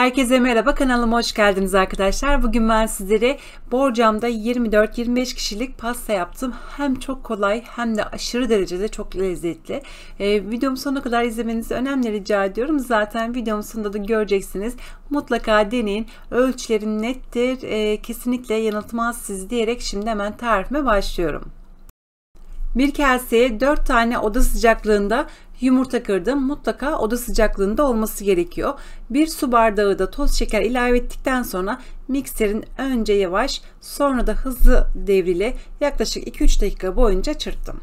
Herkese merhaba, kanalıma hoş geldiniz arkadaşlar. Bugün ben sizlere borcamda 24-25 kişilik pasta yaptım. Hem çok kolay hem de aşırı derecede çok lezzetli. Videomu sonuna kadar izlemenizi önemli rica ediyorum. Zaten videomun sonunda da göreceksiniz. Mutlaka deneyin. Ölçülerim nettir. Kesinlikle yanıltmaz sizi diyerek şimdi hemen tarifime başlıyorum. Bir kaseye 4 tane oda sıcaklığında yumurta kırdım. Mutlaka oda sıcaklığında olması gerekiyor. 1 su bardağı da toz şeker ilave ettikten sonra mikserin önce yavaş sonra da hızlı devriyle yaklaşık 2-3 dakika boyunca çırptım.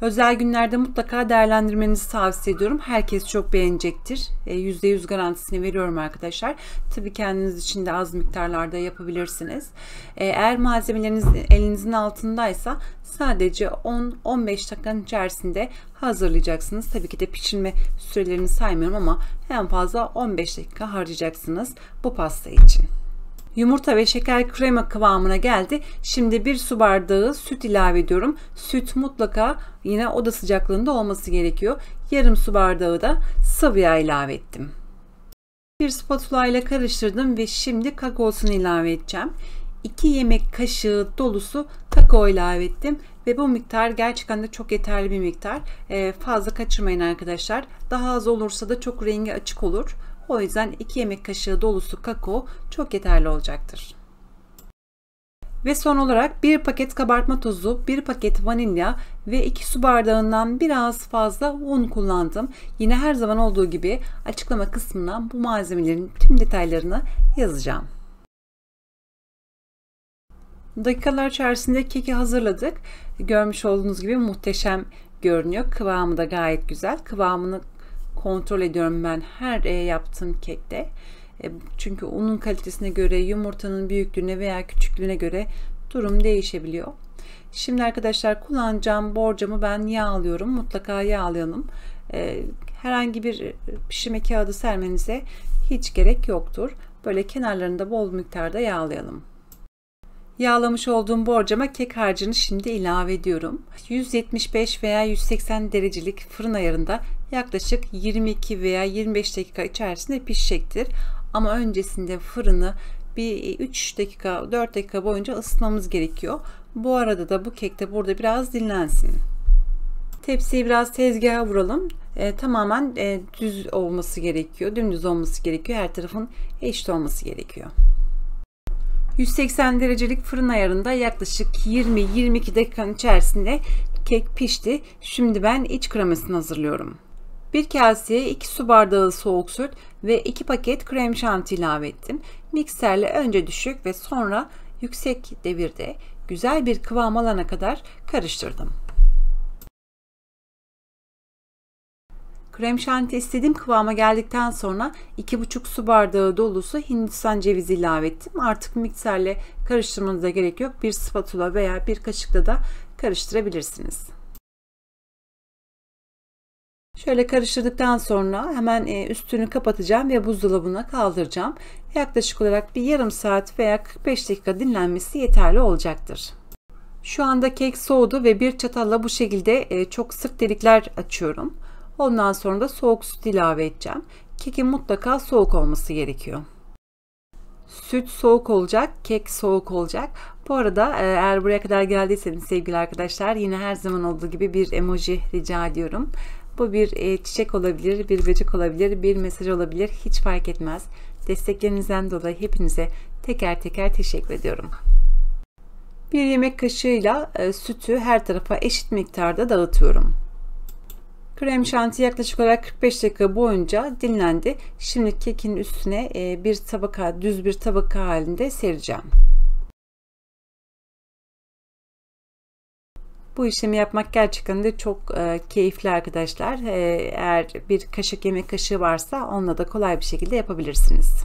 Özel günlerde mutlaka değerlendirmenizi tavsiye ediyorum. Herkes çok beğenecektir. %100 garantisini veriyorum arkadaşlar. Tabii kendiniz için de az miktarlarda yapabilirsiniz. Eğer malzemeleriniz elinizin altındaysa sadece 10-15 dakikanın içerisinde hazırlayacaksınız. Tabii ki de pişirme sürelerini saymıyorum ama en fazla 15 dakika harcayacaksınız bu pasta için. Yumurta ve şeker krema kıvamına geldi. Şimdi 1 su bardağı süt ilave ediyorum. Süt mutlaka yine oda sıcaklığında olması gerekiyor. Yarım su bardağı da sıvı yağ ilave ettim. Bir spatula ile karıştırdım ve şimdi kakaosunu ilave edeceğim. 2 yemek kaşığı dolusu kakao ilave ettim ve bu miktar gerçekten de çok yeterli bir miktar. Fazla kaçırmayın arkadaşlar. Daha az olursa da çok rengi açık olur. O yüzden 2 yemek kaşığı dolusu kakao çok yeterli olacaktır. Ve son olarak 1 paket kabartma tozu, 1 paket vanilya ve 2 su bardağından biraz fazla un kullandım. Yine her zaman olduğu gibi açıklama kısmına bu malzemelerin tüm detaylarını yazacağım. Dakikalar içerisinde keki hazırladık. Görmüş olduğunuz gibi muhteşem görünüyor. Kıvamı da gayet güzel. Kıvamını kontrol ediyorum ben her yaptığım kekte. Çünkü unun kalitesine göre, yumurtanın büyüklüğüne veya küçüklüğüne göre durum değişebiliyor. Şimdi arkadaşlar kullanacağım borcamı ben yağlıyorum. Mutlaka yağlayalım. Herhangi bir pişirme kağıdı sermenize hiç gerek yoktur. Böyle kenarlarında bol miktarda yağlayalım. Yağlamış olduğum borcama kek harcını şimdi ilave ediyorum. 175 veya 180 derecelik fırın ayarında yaklaşık 22 veya 25 dakika içerisinde pişecektir. Ama öncesinde fırını bir 3 dakika 4 dakika boyunca ısıtmamız gerekiyor. Bu arada da bu kek de burada biraz dinlensin. Tepsiyi biraz tezgaha vuralım. Tamamen düz olması gerekiyor. Dümdüz olması gerekiyor. Her tarafın eşit olması gerekiyor. 180 derecelik fırın ayarında yaklaşık 20-22 dakikanın içerisinde kek pişti. Şimdi ben iç kremasını hazırlıyorum. Bir kaseye 2 su bardağı soğuk süt ve 2 paket krem şanti ilave ettim. Mikserle önce düşük ve sonra yüksek devirde güzel bir kıvam alana kadar karıştırdım. Krem şanti istediğim kıvama geldikten sonra 2,5 su bardağı dolusu Hindistan cevizi ilave ettim. Artık mikserle karıştırmanıza gerek yok. Bir spatula veya bir kaşıkla da karıştırabilirsiniz. Şöyle karıştırdıktan sonra hemen üstünü kapatacağım ve buzdolabına kaldıracağım. Yaklaşık olarak bir yarım saat veya 45 dakika dinlenmesi yeterli olacaktır. Şu anda kek soğudu ve bir çatalla bu şekilde çok sık delikler açıyorum. Ondan sonra da soğuk süt ilave edeceğim. Kekin mutlaka soğuk olması gerekiyor. Süt soğuk olacak, kek soğuk olacak. Bu arada eğer buraya kadar geldiyseniz sevgili arkadaşlar yine her zaman olduğu gibi bir emoji rica ediyorum. Bu bir çiçek olabilir, bir böcek olabilir, bir mesaj olabilir. Hiç fark etmez. Desteklerinizden dolayı hepinize teker teker teşekkür ediyorum. Bir yemek kaşığıyla sütü her tarafa eşit miktarda dağıtıyorum. Krem şanti yaklaşık olarak 45 dakika boyunca dinlendi. Şimdi kekin üstüne bir tabaka, düz bir tabaka halinde sereceğim. Bu işlemi yapmak gerçekten de çok keyifli arkadaşlar. Eğer bir kaşık yemek kaşığı varsa onunla da kolay bir şekilde yapabilirsiniz.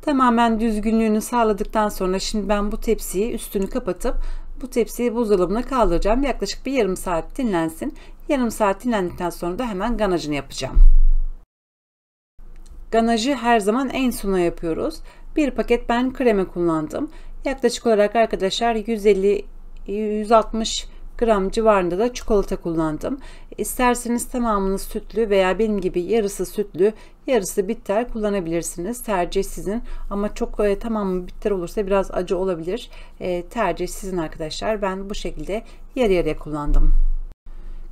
Tamamen düzgünlüğünü sağladıktan sonra şimdi ben bu tepsiyi üstünü kapatıp bu tepsiyi buzdolabına kaldıracağım. Yaklaşık bir yarım saat dinlensin. Yarım saat dinlendikten sonra da hemen ganajını yapacağım. Ganajı her zaman en sona yapıyoruz. Bir paket ben krema kullandım. Yaklaşık olarak arkadaşlar 150-160 gram civarında da çikolata kullandım. İsterseniz tamamını sütlü veya benim gibi yarısı sütlü, yarısı bitter kullanabilirsiniz. Tercih sizin. Ama çok tamamı bitter olursa biraz acı olabilir. Tercih sizin arkadaşlar. Ben bu şekilde yarı yarıya kullandım.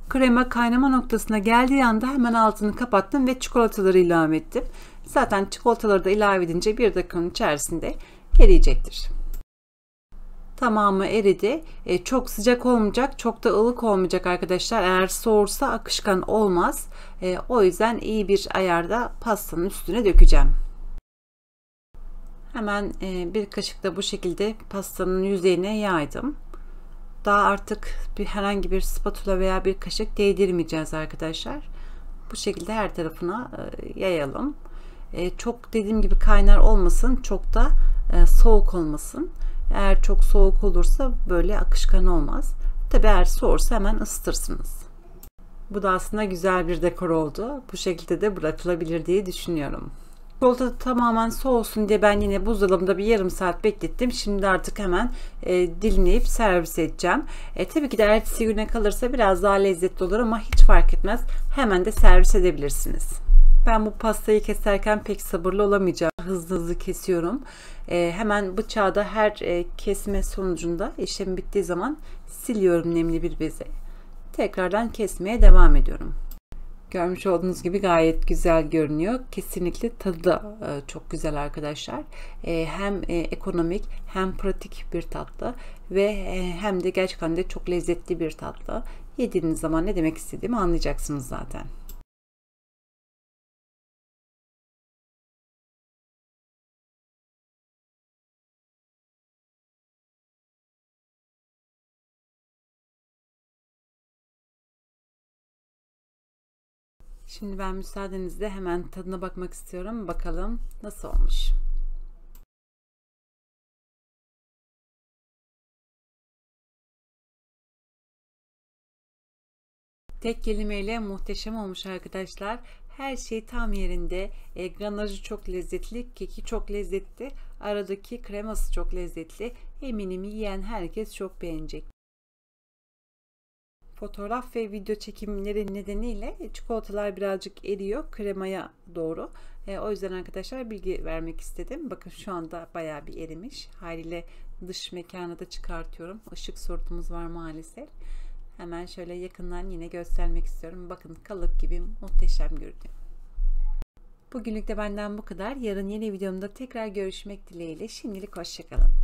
Krema kaynama noktasına geldiği anda hemen altını kapattım ve çikolataları ilave ettim. Zaten çikolataları da ilave edince 1 dakikanın içerisinde eriyecektir. Tamamı eridi. Çok sıcak olmayacak, çok da ılık olmayacak arkadaşlar. Eğer soğursa akışkan olmaz. O yüzden iyi bir ayarda pastanın üstüne dökeceğim. Hemen bir kaşık da bu şekilde pastanın yüzeyine yaydım. Daha artık herhangi bir spatula veya bir kaşık değdirmeyeceğiz arkadaşlar. Bu şekilde her tarafına yayalım. Çok dediğim gibi kaynar olmasın, çok da soğuk olmasın. Eğer çok soğuk olursa böyle akışkan olmaz. Tabi eğer soğursa hemen ısıtırsınız. Bu da aslında güzel bir dekor oldu. Bu şekilde de bırakılabilir diye düşünüyorum. Çikolata tamamen soğusun diye ben yine buzdolabında bir yarım saat beklettim. Şimdi artık hemen dilimleyip servis edeceğim. Tabii ki de ertesi güne kalırsa biraz daha lezzetli olur ama hiç fark etmez. Hemen de servis edebilirsiniz. Ben bu pastayı keserken pek sabırlı olamayacağım. Hızlı hızlı kesiyorum. Hemen bıçağı da her kesme sonucunda işlem bittiği zaman siliyorum nemli bir beze. Tekrardan kesmeye devam ediyorum. Görmüş olduğunuz gibi gayet güzel görünüyor. Kesinlikle tadı da çok güzel arkadaşlar. Hem ekonomik hem pratik bir tatlı ve hem de gerçekten de çok lezzetli bir tatlı. Yediğiniz zaman ne demek istediğimi anlayacaksınız zaten. Şimdi ben müsaadenizle hemen tadına bakmak istiyorum. Bakalım nasıl olmuş. Tek kelimeyle muhteşem olmuş arkadaşlar. Her şey tam yerinde. Granajı çok lezzetli, keki çok lezzetli. Aradaki kreması çok lezzetli. Eminim yiyen herkes çok beğenecek. Fotoğraf ve video çekimleri nedeniyle çikolatalar birazcık eriyor kremaya doğru. O yüzden arkadaşlar bilgi vermek istedim. Bakın şu anda bayağı bir erimiş. Haliyle dış mekanı da çıkartıyorum. Işık sorunumuz var maalesef. Hemen şöyle yakından yine göstermek istiyorum. Bakın kalıp gibi muhteşem görünüyor. Bugünlük de benden bu kadar. Yarın yeni videomda tekrar görüşmek dileğiyle. Şimdilik hoşça kalın.